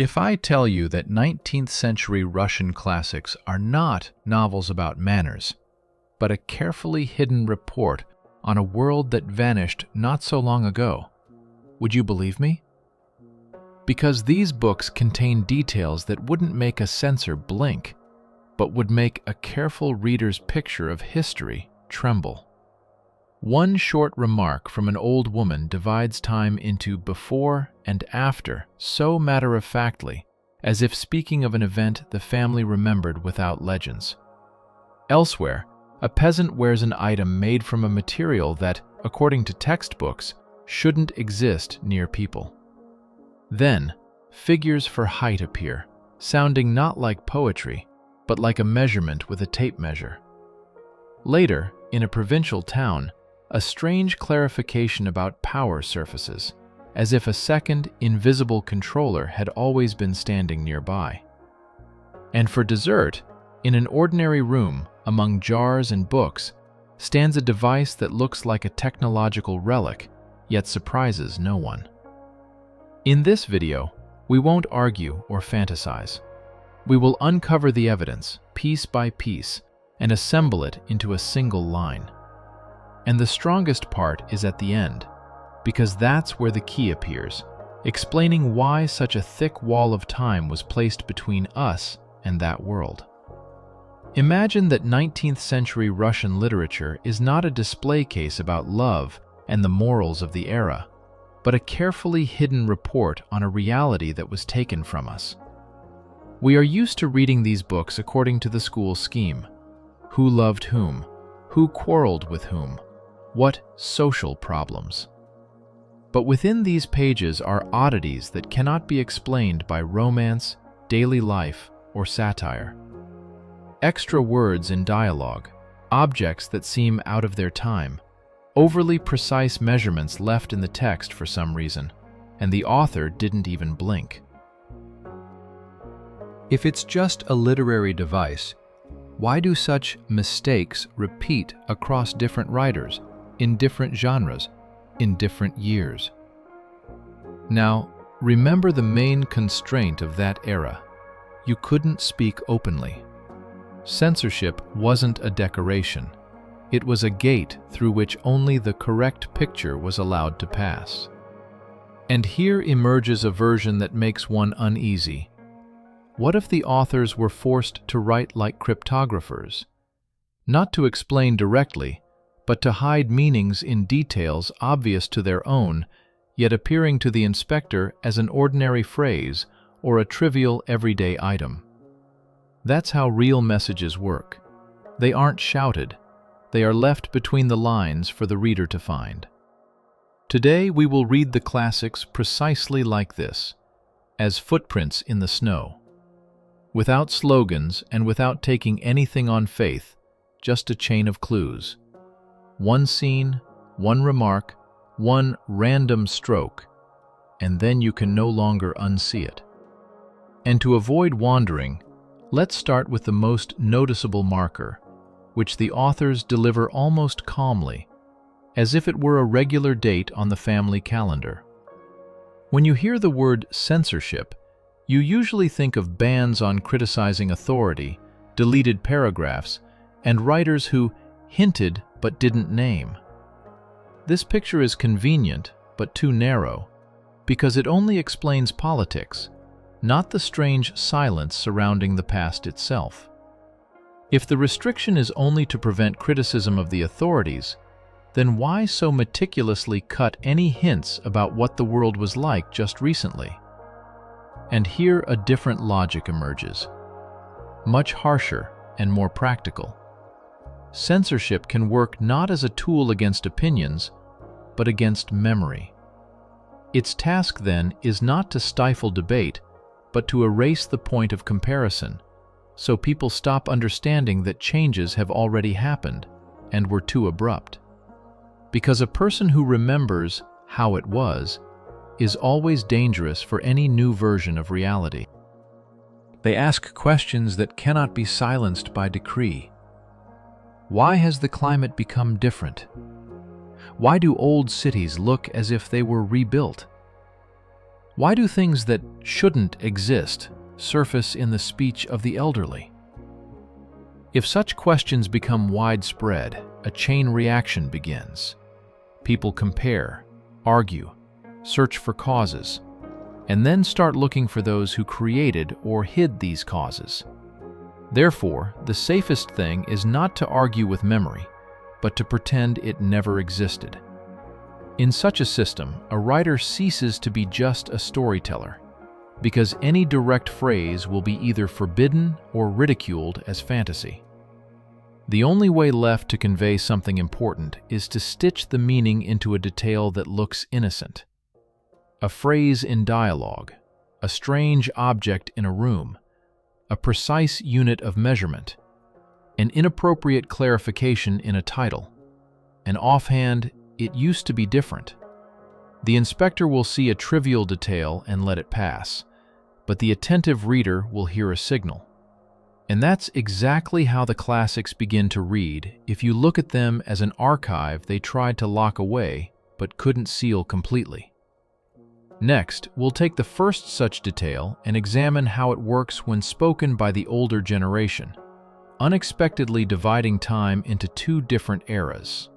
If I tell you that 19th-century Russian classics are not novels about manners, but a carefully hidden report on a world that vanished not so long ago, would you believe me? Because these books contain details that wouldn't make a censor blink, but would make a careful reader's picture of history tremble. One short remark from an old woman divides time into before and after so matter-of-factly, as if speaking of an event the family remembered without legends. Elsewhere, a peasant wears an item made from a material that, according to textbooks, shouldn't exist near people. Then, figures for height appear, sounding not like poetry, but like a measurement with a tape measure. Later, in a provincial town, a strange clarification about power surfaces, as if a second, invisible controller had always been standing nearby. And for dessert, in an ordinary room, among jars and books, stands a device that looks like a technological relic, yet surprises no one. In this video, we won't argue or fantasize. We will uncover the evidence, piece by piece, and assemble it into a single line. And the strongest part is at the end, because that's where the key appears, explaining why such a thick wall of time was placed between us and that world. Imagine that 19th-century Russian literature is not a display case about love and the morals of the era, but a carefully hidden report on a reality that was taken from us. We are used to reading these books according to the school scheme: who loved whom, who quarreled with whom, what social problems. But within these pages are oddities that cannot be explained by romance, daily life, or satire. Extra words in dialogue, objects that seem out of their time, overly precise measurements left in the text for some reason, and the author didn't even blink. If it's just a literary device, why do such mistakes repeat across different writers, in different genres, in different years? Now, remember the main constraint of that era. You couldn't speak openly. Censorship wasn't a decoration. It was a gate through which only the correct picture was allowed to pass. And here emerges a version that makes one uneasy. What if the authors were forced to write like cryptographers? Not to explain directly, but to hide meanings in details obvious to their own, yet appearing to the inspector as an ordinary phrase or a trivial everyday item. That's how real messages work. They aren't shouted. They are left between the lines for the reader to find. Today we will read the classics precisely like this, as footprints in the snow. Without slogans and without taking anything on faith, just a chain of clues. One scene, one remark, one random stroke, and then you can no longer unsee it. And to avoid wandering, let's start with the most noticeable marker, which the authors deliver almost calmly, as if it were a regular date on the family calendar. When you hear the word censorship, you usually think of bans on criticizing authority, deleted paragraphs, and writers who hinted but didn't name. This picture is convenient, but too narrow, because it only explains politics, not the strange silence surrounding the past itself. If the restriction is only to prevent criticism of the authorities, then why so meticulously cut any hints about what the world was like just recently? And here a different logic emerges, much harsher and more practical. Censorship can work not as a tool against opinions, but against memory. Its task, then, is not to stifle debate, but to erase the point of comparison, so people stop understanding that changes have already happened and were too abrupt. Because a person who remembers how it was is always dangerous for any new version of reality. They ask questions that cannot be silenced by decree. Why has the climate become different? Why do old cities look as if they were rebuilt? Why do things that shouldn't exist surface in the speech of the elderly? If such questions become widespread, a chain reaction begins. People compare, argue, search for causes, and then start looking for those who created or hid these causes. Therefore, the safest thing is not to argue with memory, but to pretend it never existed. In such a system, a writer ceases to be just a storyteller, because any direct phrase will be either forbidden or ridiculed as fantasy. The only way left to convey something important is to stitch the meaning into a detail that looks innocent. A phrase in dialogue, a strange object in a room, a precise unit of measurement, an inappropriate clarification in a title, an offhand, "It used to be different." The inspector will see a trivial detail and let it pass, but the attentive reader will hear a signal. And that's exactly how the classics begin to read if you look at them as an archive they tried to lock away but couldn't seal completely. Next, we'll take the first such detail and examine how it works when spoken by the older generation, unexpectedly dividing time into two different eras.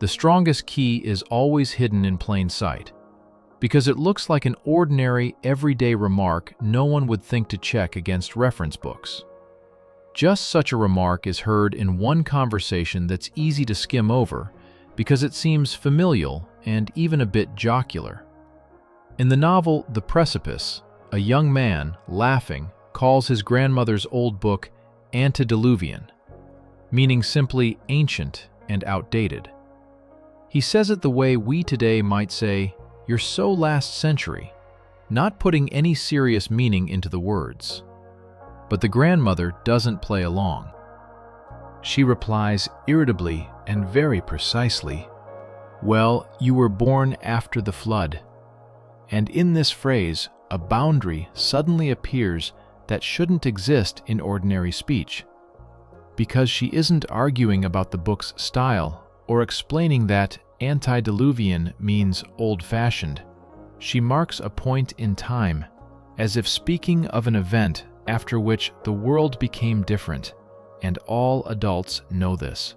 The strongest key is always hidden in plain sight, because it looks like an ordinary, everyday remark no one would think to check against reference books. Just such a remark is heard in one conversation that's easy to skim over because it seems familial and even a bit jocular. In the novel The Precipice, a young man, laughing, calls his grandmother's old book antediluvian, meaning simply ancient and outdated. He says it the way we today might say, "You're so last century," not putting any serious meaning into the words. But the grandmother doesn't play along. She replies irritably and very precisely, "Well, you were born after the flood." And in this phrase, a boundary suddenly appears that shouldn't exist in ordinary speech. Because she isn't arguing about the book's style or explaining that antediluvian means old-fashioned. She marks a point in time, as if speaking of an event after which the world became different, and all adults know this.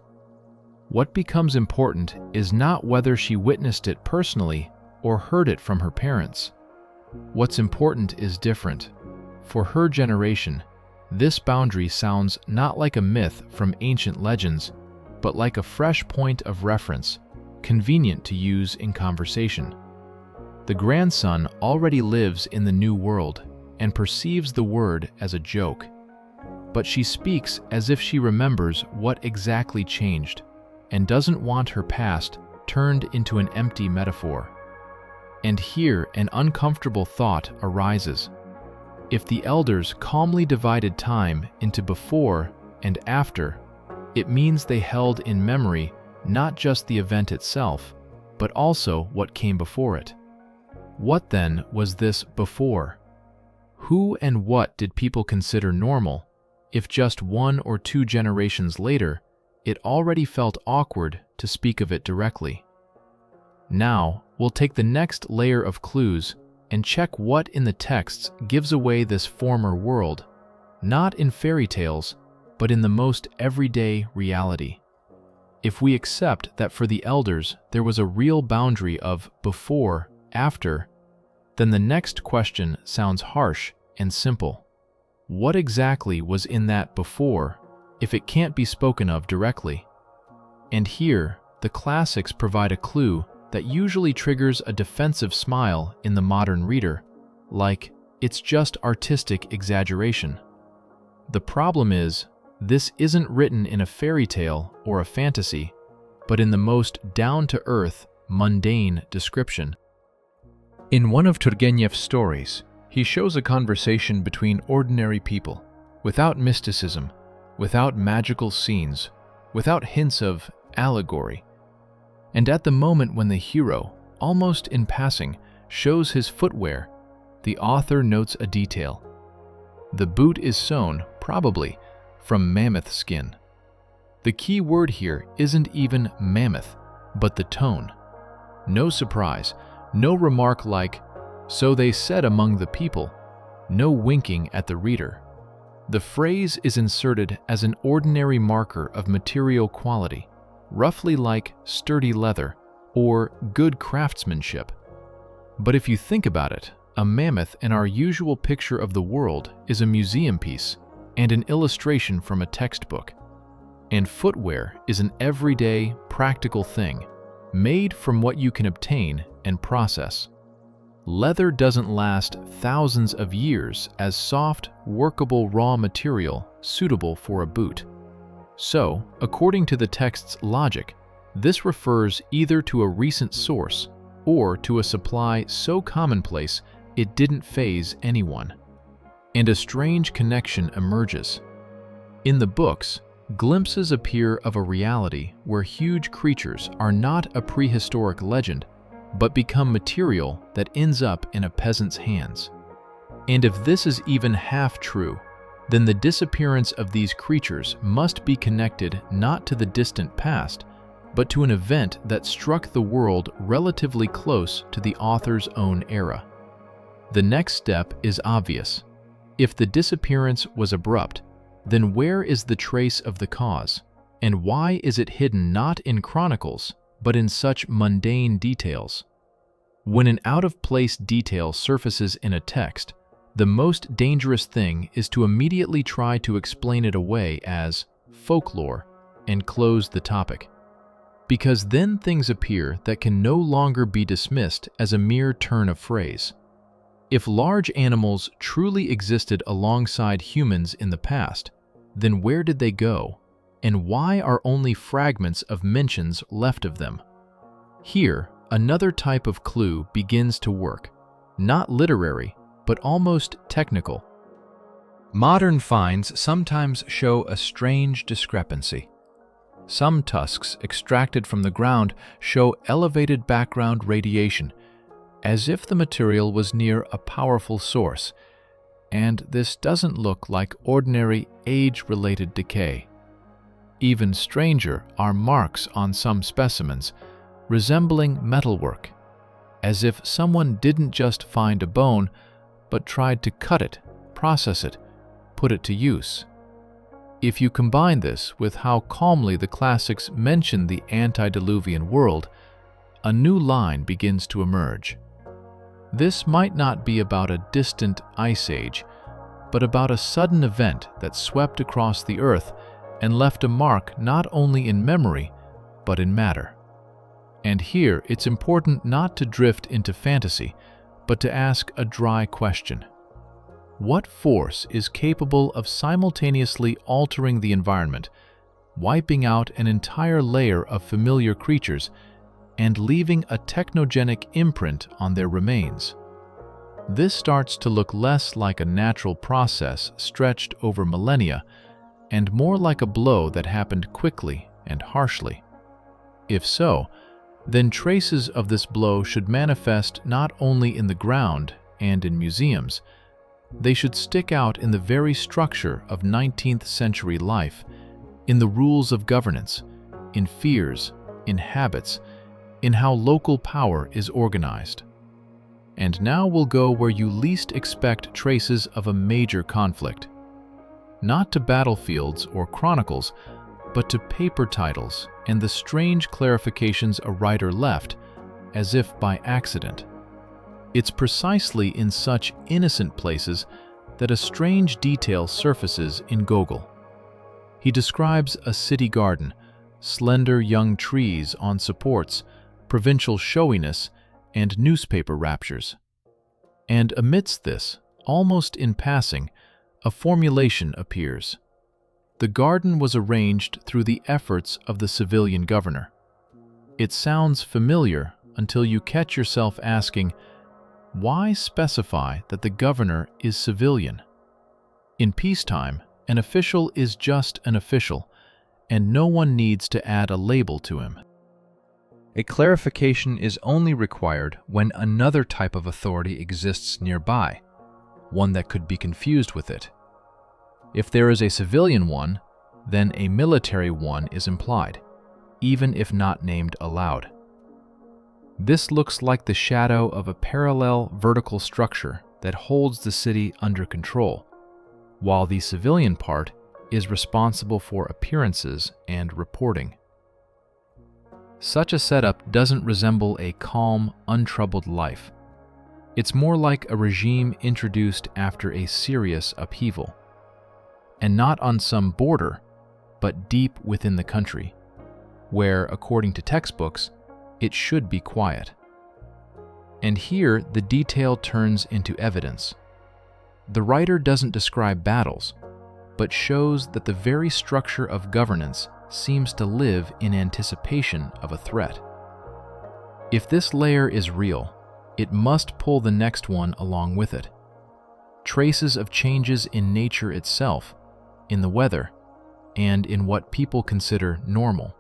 What becomes important is not whether she witnessed it personally or heard it from her parents. What's important is different. For her generation, this boundary sounds not like a myth from ancient legends, but like a fresh point of reference, convenient to use in conversation. The grandson already lives in the new world and perceives the word as a joke, but she speaks as if she remembers what exactly changed and doesn't want her past turned into an empty metaphor. And here an uncomfortable thought arises. If the elders calmly divided time into before and after, it means they held in memory not just the event itself, but also what came before it. What then was this before? Who and what did people consider normal, if just one or two generations later, it already felt awkward to speak of it directly? Now, we'll take the next layer of clues and check what in the texts gives away this former world, not in fairy tales, but in the most everyday reality. If we accept that for the elders there was a real boundary of before, after, then the next question sounds harsh and simple. What exactly was in that before, if it can't be spoken of directly? And here, the classics provide a clue that usually triggers a defensive smile in the modern reader, like, it's just artistic exaggeration. The problem is, this isn't written in a fairy tale or a fantasy, but in the most down-to-earth, mundane description. In one of Turgenev's stories, he shows a conversation between ordinary people, without mysticism, without magical scenes, without hints of allegory. And at the moment when the hero, almost in passing, shows his footwear, the author notes a detail. The boot is sewn, probably, from mammoth skin. The key word here isn't even mammoth, but the tone. No surprise, no remark like, So they said among the people, no winking at the reader. The phrase is inserted as an ordinary marker of material quality, roughly like sturdy leather or good craftsmanship. But if you think about it, a mammoth in our usual picture of the world is a museum piece and an illustration from a textbook. And footwear is an everyday, practical thing, made from what you can obtain and process. Leather doesn't last thousands of years as soft, workable raw material suitable for a boot. So, according to the text's logic, this refers either to a recent source or to a supply so commonplace it didn't faze anyone. And a strange connection emerges. In the books, glimpses appear of a reality where huge creatures are not a prehistoric legend, but become material that ends up in a peasant's hands. And if this is even half true, then the disappearance of these creatures must be connected not to the distant past, but to an event that struck the world relatively close to the author's own era. The next step is obvious. If the disappearance was abrupt, then where is the trace of the cause? And why is it hidden not in chronicles, but in such mundane details? When an out-of-place detail surfaces in a text, the most dangerous thing is to immediately try to explain it away as folklore and close the topic. Because then things appear that can no longer be dismissed as a mere turn of phrase. If large animals truly existed alongside humans in the past, then where did they go? And why are only fragments of mentions left of them? Here, another type of clue begins to work, not literary, but almost technical. Modern finds sometimes show a strange discrepancy. Some tusks extracted from the ground show elevated background radiation, as if the material was near a powerful source, and this doesn't look like ordinary age-related decay. Even stranger are marks on some specimens, resembling metalwork, as if someone didn't just find a bone, but tried to cut it, process it, put it to use. If you combine this with how calmly the classics mention the antediluvian world, a new line begins to emerge. This might not be about a distant ice age, but about a sudden event that swept across the earth and left a mark not only in memory, but in matter. And here it's important not to drift into fantasy, but to ask a dry question. What force is capable of simultaneously altering the environment, wiping out an entire layer of familiar creatures, and leaving a technogenic imprint on their remains? This starts to look less like a natural process stretched over millennia, and more like a blow that happened quickly and harshly. If so, then traces of this blow should manifest not only in the ground and in museums. They should stick out in the very structure of 19th century life, in the rules of governance, in fears, in habits, in how local power is organized. And now we'll go where you least expect traces of a major conflict. Not to battlefields or chronicles, but to paper titles and the strange clarifications a writer left, as if by accident. It's precisely in such innocent places that a strange detail surfaces in Gogol. He describes a city garden, slender young trees on supports, provincial showiness, and newspaper raptures. And amidst this, almost in passing, a formulation appears. The garden was arranged through the efforts of the civilian governor. It sounds familiar until you catch yourself asking, why specify that the governor is civilian? In peacetime, an official is just an official, and no one needs to add a label to him. A clarification is only required when another type of authority exists nearby, one that could be confused with it. If there is a civilian one, then a military one is implied, even if not named aloud. This looks like the shadow of a parallel vertical structure that holds the city under control, while the civilian part is responsible for appearances and reporting. Such a setup doesn't resemble a calm, untroubled life. It's more like a regime introduced after a serious upheaval, and not on some border, but deep within the country, where, according to textbooks, it should be quiet. And here, the detail turns into evidence. The writer doesn't describe battles, but shows that the very structure of governance seems to live in anticipation of a threat. If this layer is real, it must pull the next one along with it. Traces of changes in nature itself, in the weather, and in what people consider normal.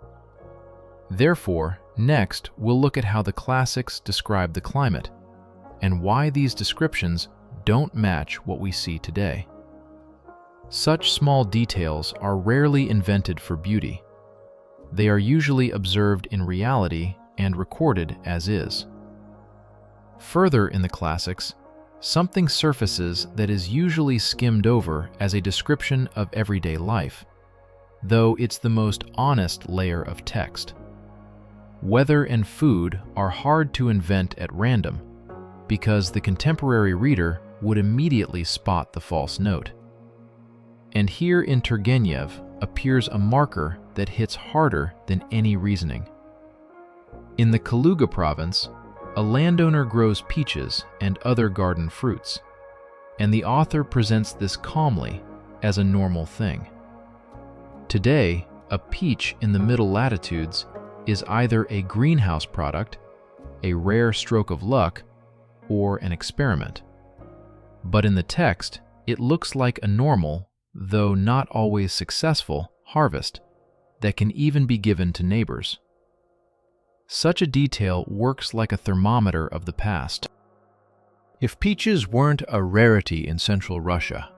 Therefore, next we'll look at how the classics describe the climate, and why these descriptions don't match what we see today. Such small details are rarely invented for beauty. They are usually observed in reality and recorded as is. Further in the classics, something surfaces that is usually skimmed over as a description of everyday life, though it's the most honest layer of text. Weather and food are hard to invent at random, because the contemporary reader would immediately spot the false note. And here in Turgenev appears a marker that hits harder than any reasoning. In the Kaluga province, a landowner grows peaches and other garden fruits, and the author presents this calmly as a normal thing. Today, a peach in the middle latitudes is either a greenhouse product, a rare stroke of luck, or an experiment. But in the text, it looks like a normal, though not always successful, harvest that can even be given to neighbors. Such a detail works like a thermometer of the past. If peaches weren't a rarity in central Russia,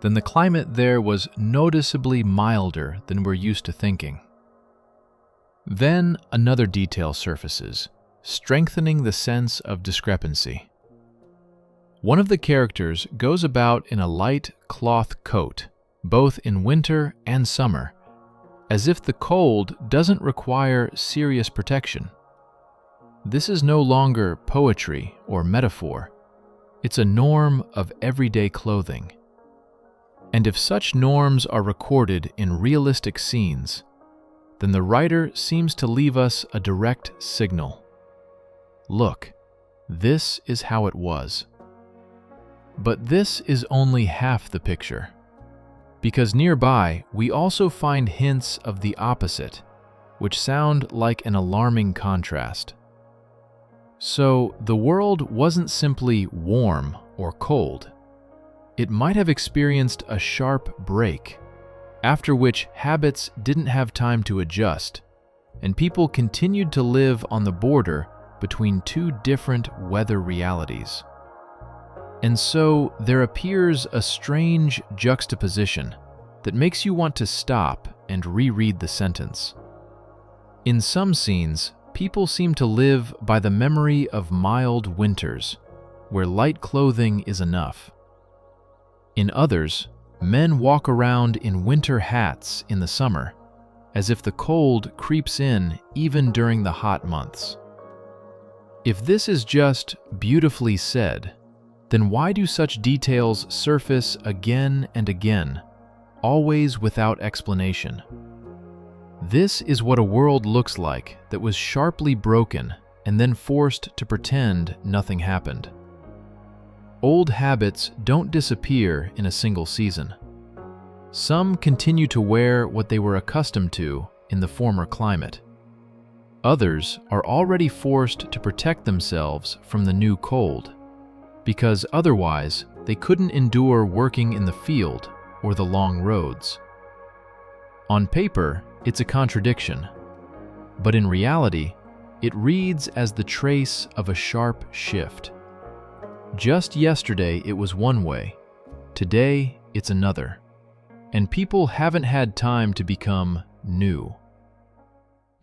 then the climate there was noticeably milder than we're used to thinking. Then another detail surfaces, strengthening the sense of discrepancy. One of the characters goes about in a light cloth coat, both in winter and summer, as if the cold doesn't require serious protection. This is no longer poetry or metaphor. It's a norm of everyday clothing. And if such norms are recorded in realistic scenes, then the writer seems to leave us a direct signal. Look, this is how it was. But this is only half the picture, because nearby we also find hints of the opposite, which sound like an alarming contrast. So the world wasn't simply warm or cold. It might have experienced a sharp break, after which habits didn't have time to adjust, and people continued to live on the border between two different weather realities. And so there appears a strange juxtaposition that makes you want to stop and reread the sentence. In some scenes, people seem to live by the memory of mild winters, where light clothing is enough. In others, men walk around in winter hats in the summer, as if the cold creeps in even during the hot months. If this is just beautifully said, then why do such details surface again and again, always without explanation? This is what a world looks like that was sharply broken and then forced to pretend nothing happened. Old habits don't disappear in a single season. Some continue to wear what they were accustomed to in the former climate. Others are already forced to protect themselves from the new cold, because otherwise they couldn't endure working in the field or the long roads. On paper, it's a contradiction, but in reality, it reads as the trace of a sharp shift. Just yesterday it was one way, today it's another, and people haven't had time to become new.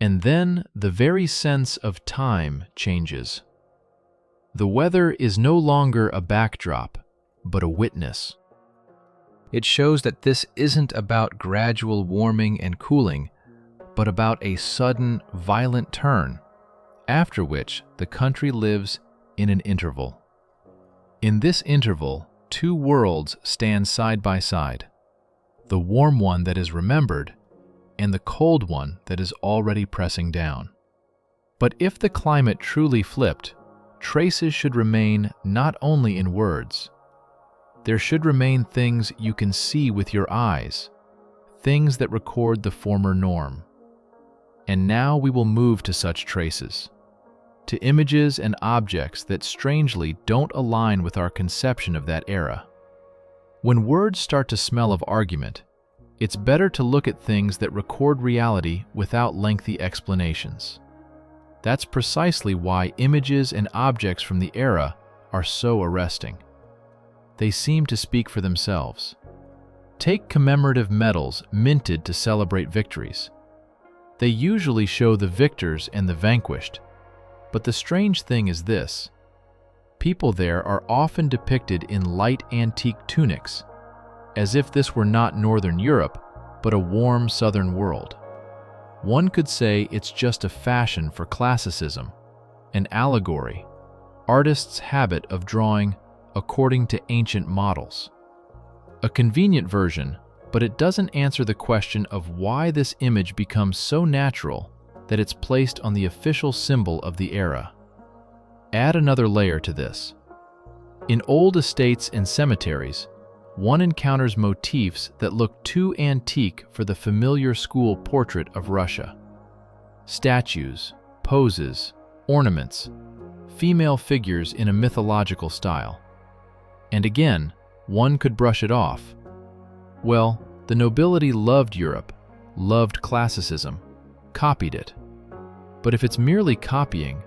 And then the very sense of time changes. The weather is no longer a backdrop, but a witness. It shows that this isn't about gradual warming and cooling, but about a sudden, violent turn, after which the country lives in an interval. In this interval, two worlds stand side by side, the warm one that is remembered and the cold one that is already pressing down. But if the climate truly flipped, traces should remain not only in words. There should remain things you can see with your eyes, things that record the former norm. And now we will move to such traces, to images and objects that strangely don't align with our conception of that era. When words start to smell of argument, it's better to look at things that record reality without lengthy explanations. That's precisely why images and objects from the era are so arresting. They seem to speak for themselves. Take commemorative medals minted to celebrate victories. They usually show the victors and the vanquished, but the strange thing is this: people there are often depicted in light antique tunics, as if this were not Northern Europe, but a warm Southern world. One could say it's just a fashion for classicism, an allegory, artists' habit of drawing according to ancient models. A convenient version, but it doesn't answer the question of why this image becomes so natural that it's placed on the official symbol of the era. Add another layer to this. In old estates and cemeteries, one encounters motifs that look too antique for the familiar school portrait of Russia. Statues, poses, ornaments, female figures in a mythological style. And again, one could brush it off. Well, the nobility loved Europe, loved classicism, copied it. But if it's merely copying,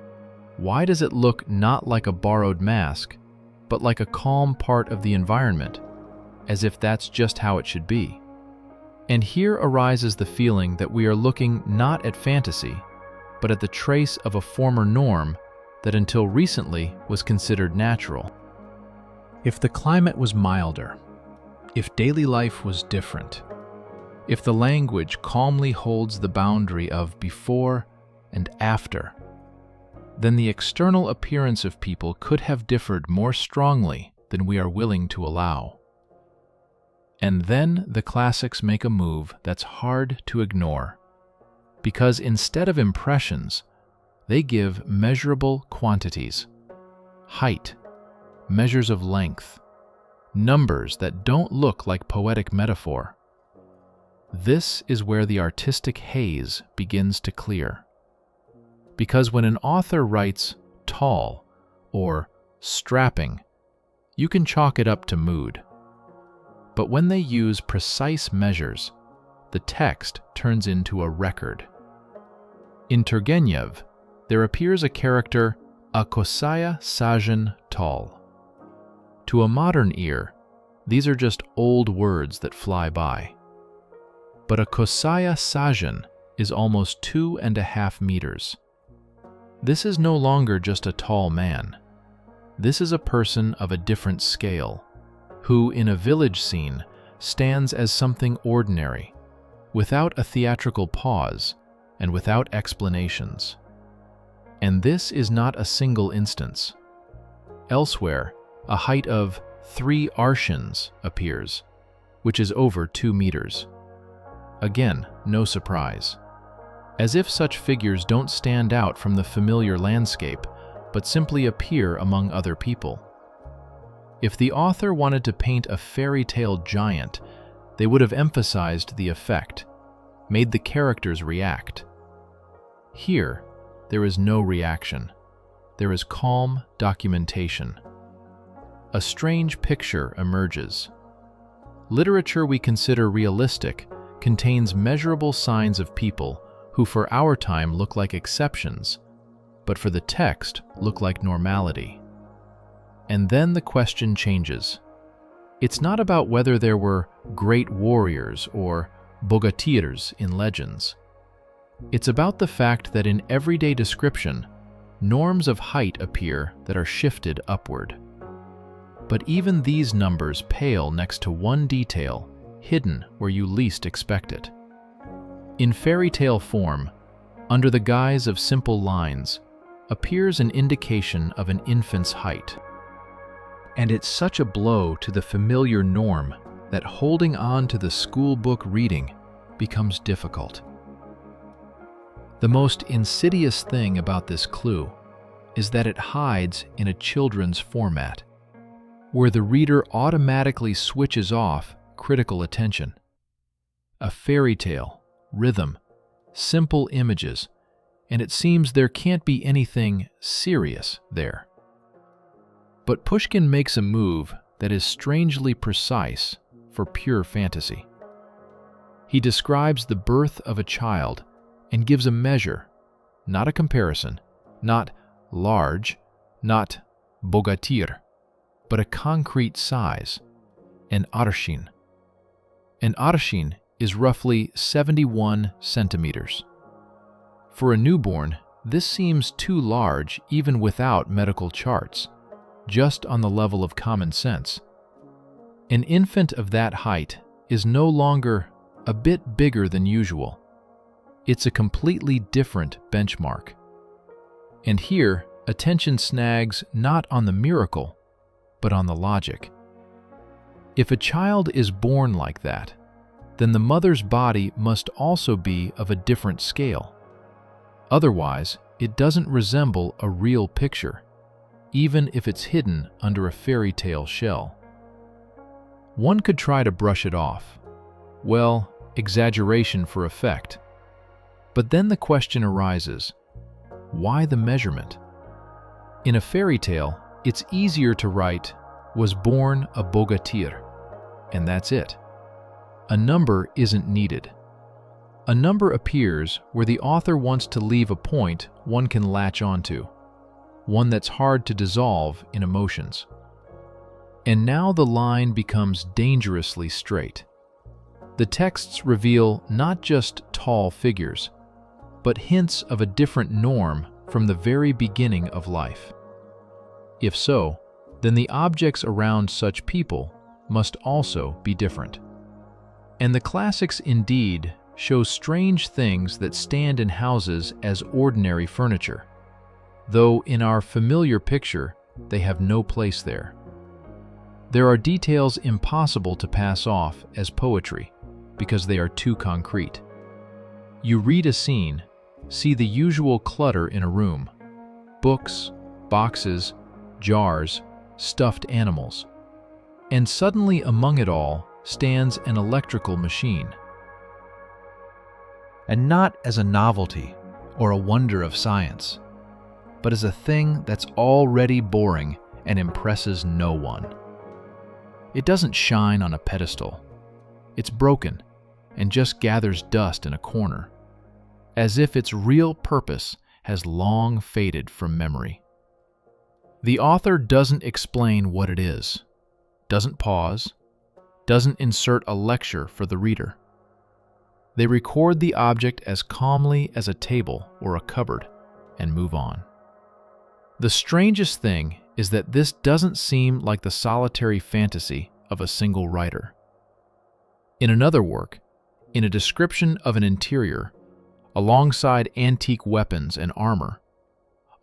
why does it look not like a borrowed mask, but like a calm part of the environment, as if that's just how it should be? And here arises the feeling that we are looking not at fantasy, but at the trace of a former norm that until recently was considered natural. If the climate was milder, if daily life was different, if the language calmly holds the boundary of before and after, then the external appearance of people could have differed more strongly than we are willing to allow. And then the classics make a move that's hard to ignore, because instead of impressions, they give measurable quantities, height, measures of length, numbers that don't look like poetic metaphor. This is where the artistic haze begins to clear. Because when an author writes tall or strapping, you can chalk it up to mood. But when they use precise measures, the text turns into a record. In Turgenev, there appears a character, a kosaya sajan tall. To a modern ear, these are just old words that fly by. But a kosaya sajan is almost 2.5 meters. This is no longer just a tall man. This is a person of a different scale, who in a village scene stands as something ordinary, without a theatrical pause and without explanations. And this is not a single instance. Elsewhere, a height of 3 arshins appears, which is over 2 meters. Again, no surprise. As if such figures don't stand out from the familiar landscape, but simply appear among other people. If the author wanted to paint a fairy tale giant, they would have emphasized the effect, made the characters react. Here, there is no reaction. There is calm documentation. A strange picture emerges. Literature we consider realistic contains measurable signs of people who for our time look like exceptions, but for the text look like normality. And then the question changes. It's not about whether there were great warriors or bogatirs in legends. It's about the fact that in everyday description, norms of height appear that are shifted upward. But even these numbers pale next to one detail hidden where you least expect it. In fairy tale form, under the guise of simple lines, appears an indication of an infant's height. And it's such a blow to the familiar norm that holding on to the school book reading becomes difficult. The most insidious thing about this clue is that it hides in a children's format, where the reader automatically switches off critical attention. A fairy tale, rhythm, simple images, and it seems there can't be anything serious there. But Pushkin makes a move that is strangely precise for pure fantasy. He describes the birth of a child and gives a measure, not a comparison, not large, not bogatir, but a concrete size, an arshin. An arshin is roughly 71 centimeters. For a newborn, this seems too large even without medical charts, just on the level of common sense. An infant of that height is no longer a bit bigger than usual. It's a completely different benchmark. And here, attention snags not on the miracle, but on the logic. If a child is born like that, then the mother's body must also be of a different scale. Otherwise, it doesn't resemble a real picture, even if it's hidden under a fairy tale shell. One could try to brush it off. Well, exaggeration for effect. But then the question arises, why the measurement? In a fairy tale, it's easier to write, was born a bogatir, and that's it. A number isn't needed. A number appears where the author wants to leave a point one can latch onto, one that's hard to dissolve in emotions. And now the line becomes dangerously straight. The texts reveal not just tall figures, but hints of a different norm from the very beginning of life. If so, then the objects around such people must also be different. And the classics indeed show strange things that stand in houses as ordinary furniture, though in our familiar picture they have no place there. There are details impossible to pass off as poetry because they are too concrete. You read a scene, see the usual clutter in a room: books, boxes, jars, stuffed animals. And suddenly among it all stands an electrical machine. And not as a novelty or a wonder of science, but as a thing that's already boring and impresses no one. It doesn't shine on a pedestal. It's broken and just gathers dust in a corner, as if its real purpose has long faded from memory. The author doesn't explain what it is, doesn't pause, doesn't insert a lecture for the reader. They record the object as calmly as a table or a cupboard and move on. The strangest thing is that this doesn't seem like the solitary fantasy of a single writer. In another work, in a description of an interior, alongside antique weapons and armor,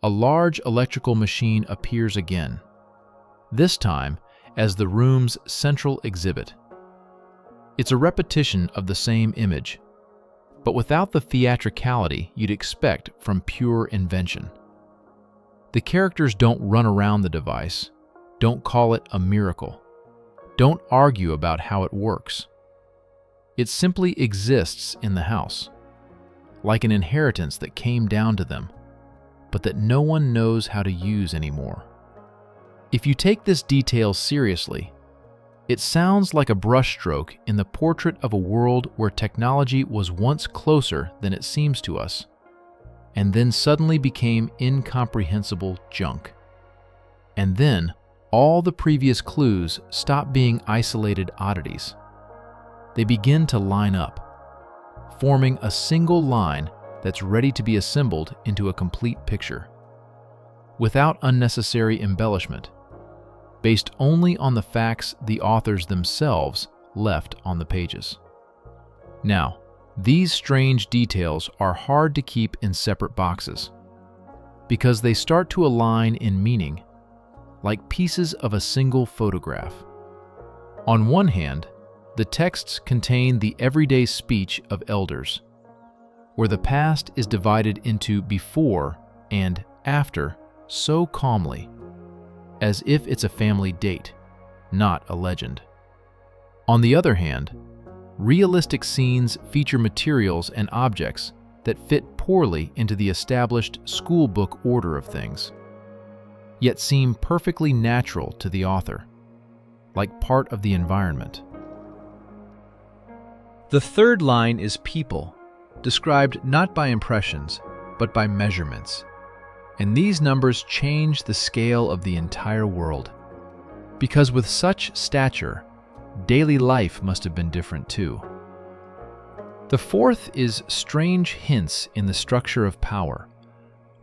a large electrical machine appears again, this time as the room's central exhibit. It's a repetition of the same image, but without the theatricality you'd expect from pure invention. The characters don't run around the device, don't call it a miracle, don't argue about how it works. It simply exists in the house, like an inheritance that came down to them, but that no one knows how to use anymore. If you take this detail seriously, it sounds like a brushstroke in the portrait of a world where technology was once closer than it seems to us, and then suddenly became incomprehensible junk. And then all the previous clues stop being isolated oddities. They begin to line up, forming a single line that's ready to be assembled into a complete picture, without unnecessary embellishment, based only on the facts the authors themselves left on the pages. Now, these strange details are hard to keep in separate boxes, because they start to align in meaning, like pieces of a single photograph. On one hand, the texts contain the everyday speech of elders, where the past is divided into before and after so calmly, as if it's a family date, not a legend. On the other hand, realistic scenes feature materials and objects that fit poorly into the established school book order of things, yet seem perfectly natural to the author, like part of the environment. The third line is people, described not by impressions, but by measurements. And these numbers change the scale of the entire world, because with such stature, daily life must have been different too. The fourth is strange hints in the structure of power,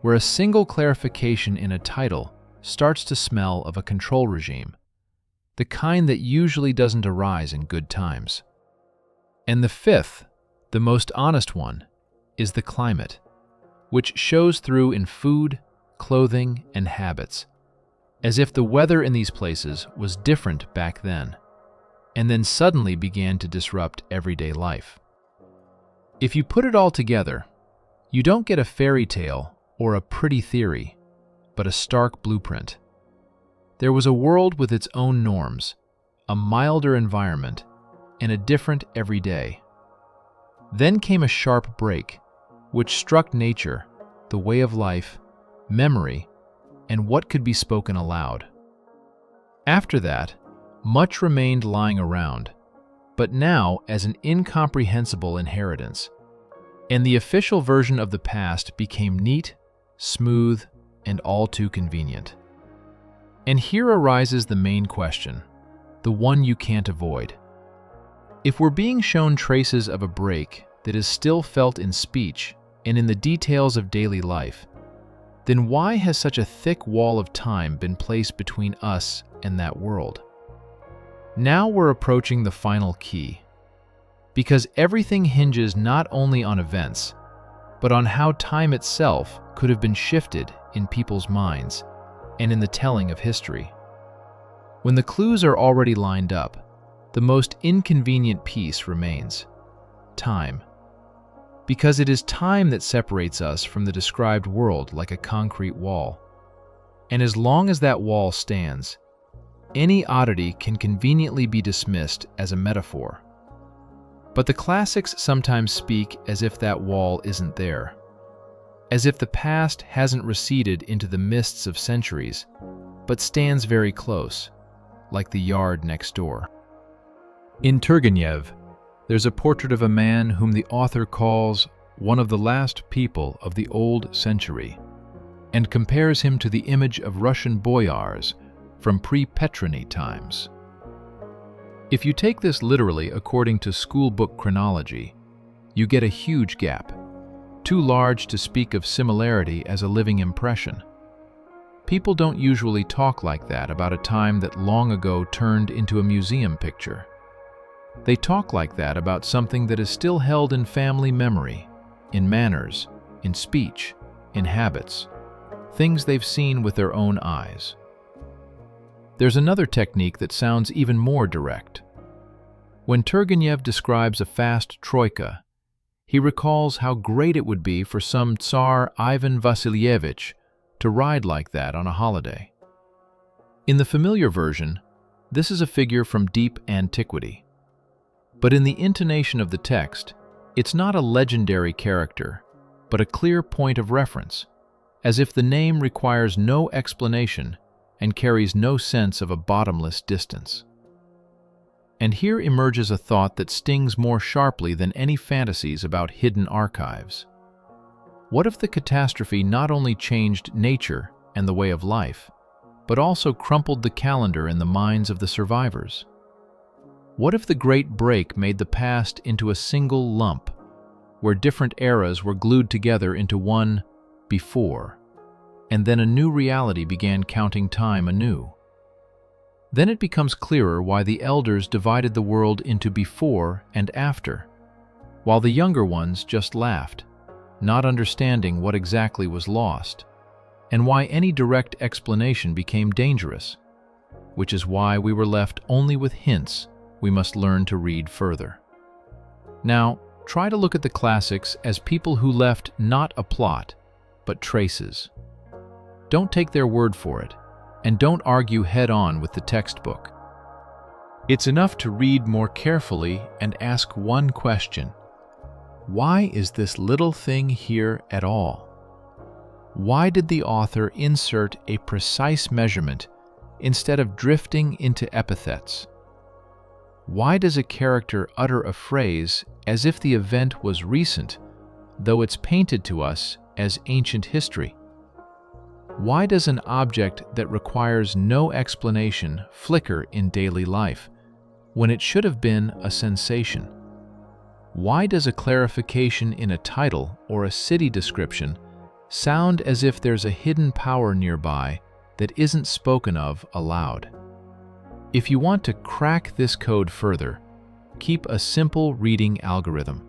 where a single clarification in a title starts to smell of a control regime, the kind that usually doesn't arise in good times. And the fifth, the most honest one, is the climate, which shows through in food, clothing, and habits, as if the weather in these places was different back then, and then suddenly began to disrupt everyday life. If you put it all together, you don't get a fairy tale or a pretty theory, but a stark blueprint. There was a world with its own norms, a milder environment, and a different everyday. Then came a sharp break, which struck nature, the way of life, memory, and what could be spoken aloud. After that, much remained lying around, but now as an incomprehensible inheritance, and the official version of the past became neat, smooth, and all too convenient. And here arises the main question, the one you can't avoid. If we're being shown traces of a break that is still felt in speech and in the details of daily life, then why has such a thick wall of time been placed between us and that world? Now we're approaching the final key, because everything hinges not only on events, but on how time itself could have been shifted in people's minds and in the telling of history. When the clues are already lined up, the most inconvenient piece remains: time. Because it is time that separates us from the described world like a concrete wall. And as long as that wall stands, any oddity can conveniently be dismissed as a metaphor. But the classics sometimes speak as if that wall isn't there, as if the past hasn't receded into the mists of centuries, but stands very close, like the yard next door. In Turgenev, there's a portrait of a man whom the author calls one of the last people of the old century, and compares him to the image of Russian boyars from pre-Petrine times. If you take this literally according to school book chronology, you get a huge gap, too large to speak of similarity as a living impression. People don't usually talk like that about a time that long ago turned into a museum picture. They talk like that about something that is still held in family memory, in manners, in speech, in habits, things they've seen with their own eyes. There's another technique that sounds even more direct. When Turgenev describes a fast troika, he recalls how great it would be for some Tsar Ivan Vasilievich to ride like that on a holiday. In the familiar version, this is a figure from deep antiquity. But in the intonation of the text, it's not a legendary character, but a clear point of reference, as if the name requires no explanation and carries no sense of a bottomless distance. And here emerges a thought that stings more sharply than any fantasies about hidden archives. What if the catastrophe not only changed nature and the way of life, but also crumpled the calendar in the minds of the survivors? What if the Great Break made the past into a single lump, where different eras were glued together into one before, and then a new reality began counting time anew. Then it becomes clearer why the elders divided the world into before and after, while the younger ones just laughed, not understanding what exactly was lost, and why any direct explanation became dangerous, which is why we were left only with hints we must learn to read further. Now, try to look at the classics as people who left not a plot, but traces. Don't take their word for it, and don't argue head-on with the textbook. It's enough to read more carefully and ask one question. Why is this little thing here at all? Why did the author insert a precise measurement instead of drifting into epithets? Why does a character utter a phrase as if the event was recent, though it's painted to us as ancient history? Why does an object that requires no explanation flicker in daily life, when it should have been a sensation? Why does a clarification in a title or a city description sound as if there's a hidden power nearby that isn't spoken of aloud? If you want to crack this code further, keep a simple reading algorithm.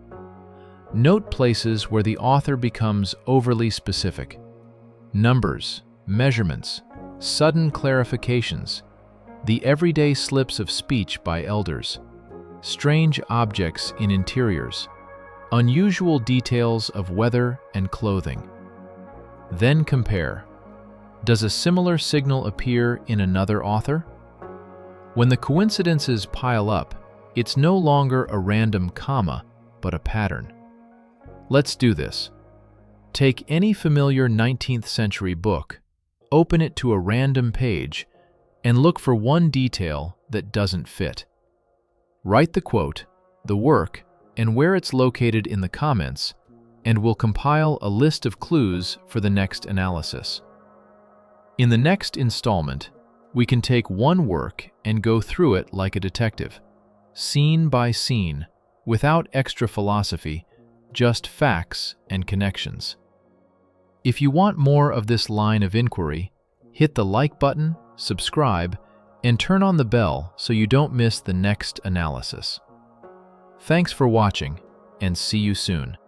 Note places where the author becomes overly specific. Numbers, measurements, sudden clarifications, the everyday slips of speech by elders, strange objects in interiors, unusual details of weather and clothing. Then compare. Does a similar signal appear in another author? When the coincidences pile up, it's no longer a random comma, but a pattern. Let's do this. Take any familiar 19th century book, open it to a random page, and look for one detail that doesn't fit. Write the quote, the work, and where it's located in the comments, and we'll compile a list of clues for the next analysis. In the next installment, we can take one work and go through it like a detective, scene by scene, without extra philosophy, just facts and connections. If you want more of this line of inquiry, hit the like button, subscribe, and turn on the bell so you don't miss the next analysis. Thanks for watching, and see you soon.